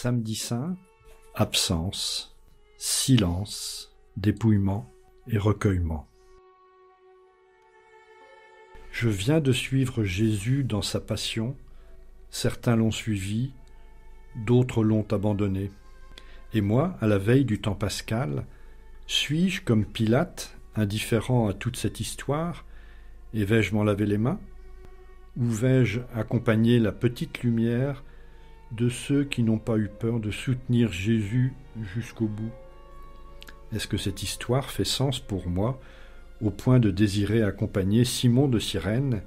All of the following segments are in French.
Samedi saint, absence, silence, dépouillement et recueillement. Je viens de suivre Jésus dans sa passion, certains l'ont suivi, d'autres l'ont abandonné. Et moi, à la veille du temps pascal, suis-je comme Pilate, indifférent à toute cette histoire, et vais-je m'en laver les mains? Ou vais-je accompagner la petite lumière de ceux qui n'ont pas eu peur de soutenir Jésus jusqu'au bout? Est-ce que cette histoire fait sens pour moi, au point de désirer accompagner Simon de Cyrène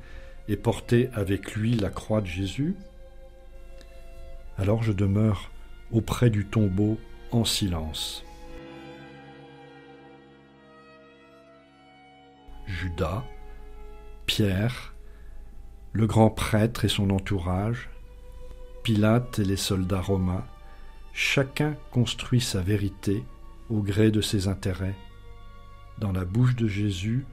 et porter avec lui la croix de Jésus? Alors je demeure auprès du tombeau en silence. Judas, Pierre, le grand prêtre et son entourage, Pilate et les soldats romains, chacun construit sa vérité au gré de ses intérêts. Dans la bouche de Jésus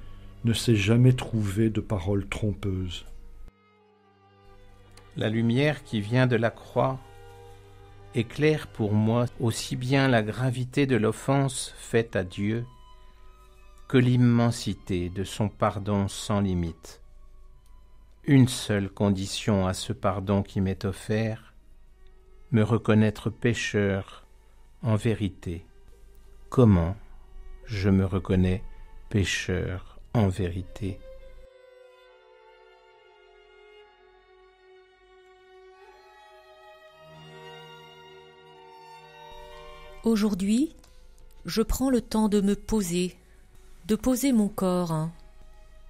ne s'est jamais trouvé de parole trompeuse. La lumière qui vient de la croix éclaire pour moi aussi bien la gravité de l'offense faite à Dieu que l'immensité de son pardon sans limite. Une seule condition à ce pardon qui m'est offert, me reconnaître pécheur en vérité. Comment je me reconnais pécheur en vérité? Aujourd'hui, je prends le temps de me poser, de poser mon corps.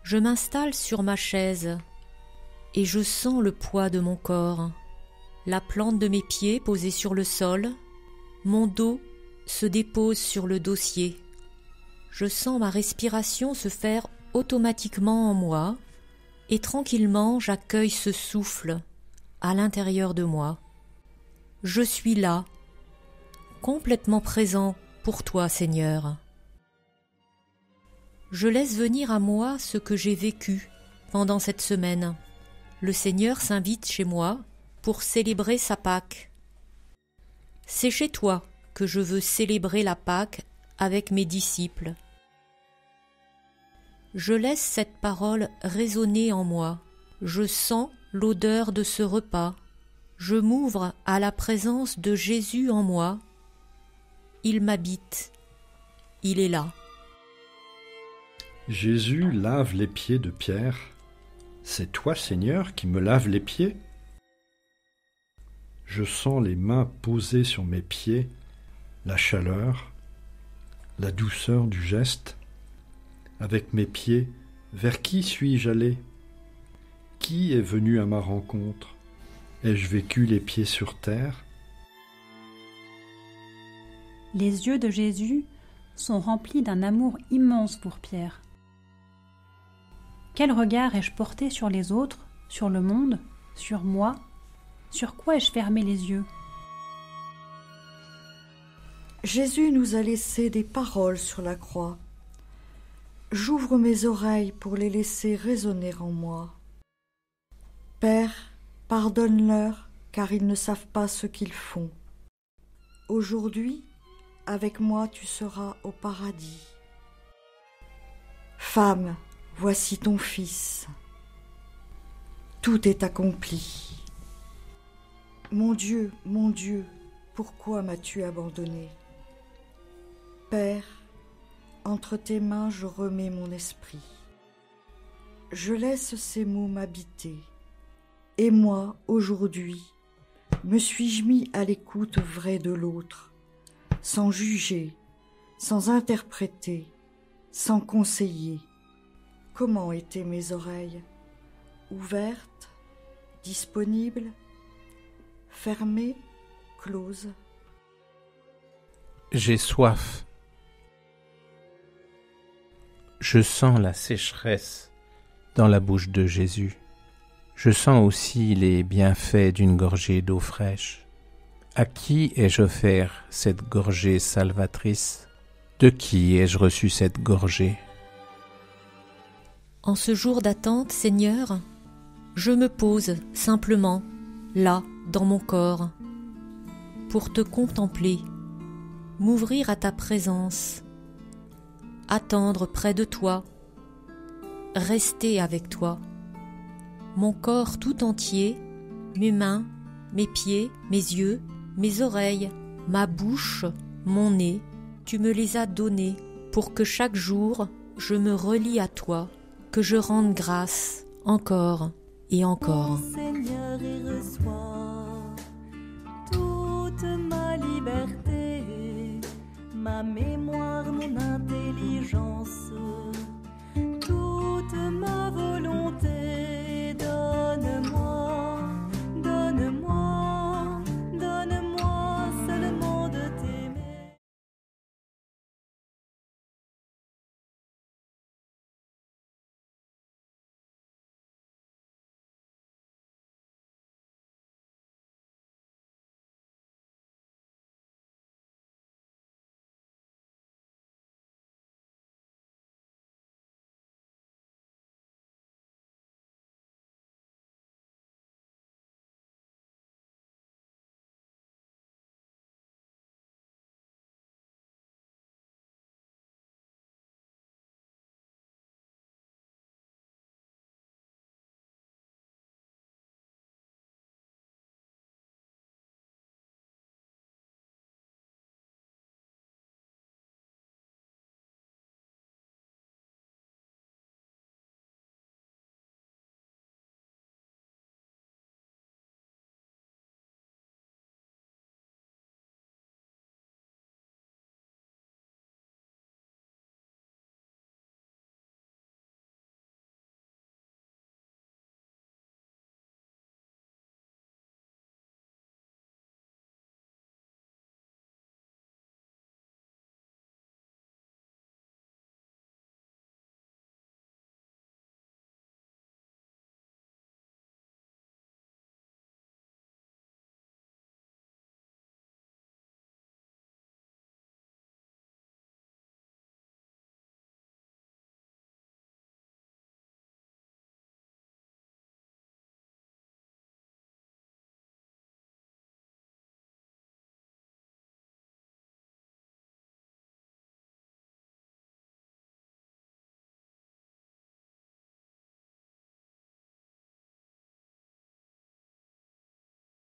Je m'installe sur ma chaise et je sens le poids de mon corps, la plante de mes pieds posée sur le sol, mon dos se dépose sur le dossier. Je sens ma respiration se faire automatiquement en moi et tranquillement j'accueille ce souffle à l'intérieur de moi. Je suis là, complètement présent pour toi, Seigneur. Je laisse venir à moi ce que j'ai vécu pendant cette semaine. Le Seigneur s'invite chez moi pour célébrer sa Pâque. C'est chez toi que je veux célébrer la Pâque avec mes disciples. Je laisse cette parole résonner en moi. Je sens l'odeur de ce repas. Je m'ouvre à la présence de Jésus en moi. Il m'habite. Il est là. Jésus lave les pieds de Pierre. C'est toi, Seigneur, qui me laves les pieds? Je sens les mains posées sur mes pieds, la chaleur, la douceur du geste. Avec mes pieds, vers qui suis-je allé? Qui est venu à ma rencontre? Ai-je vécu les pieds sur terre? Les yeux de Jésus sont remplis d'un amour immense pour Pierre. Quel regard ai-je porté sur les autres, sur le monde, sur moi? Sur quoi ai-je fermé les yeux? Jésus nous a laissé des paroles sur la croix. J'ouvre mes oreilles pour les laisser résonner en moi. Père, pardonne-leur, car ils ne savent pas ce qu'ils font. Aujourd'hui, avec moi tu seras au paradis. Femme, voici ton fils. Tout est accompli. Mon Dieu, pourquoi m'as-tu abandonné? Père, entre tes mains je remets mon esprit. Je laisse ces mots m'habiter. Et moi, aujourd'hui, me suis-je mis à l'écoute vraie de l'autre, sans juger, sans interpréter, sans conseiller? Comment étaient mes oreilles? Ouvertes, disponibles, fermées, closes? J'ai soif. Je sens la sécheresse dans la bouche de Jésus. Je sens aussi les bienfaits d'une gorgée d'eau fraîche. À qui ai-je offert cette gorgée salvatrice? De qui ai-je reçu cette gorgée? En ce jour d'attente, Seigneur, je me pose simplement, là, dans mon corps. pour te contempler, m'ouvrir à ta présence, attendre près de toi, rester avec toi. Mon corps tout entier, mes mains, mes pieds, mes yeux, mes oreilles, ma bouche, mon nez, tu me les as donnés pour que chaque jour je me relie à toi, que je rende grâce encore et encore. Seigneur, et reçois toute ma liberté, ma mémoire, mon intelligence.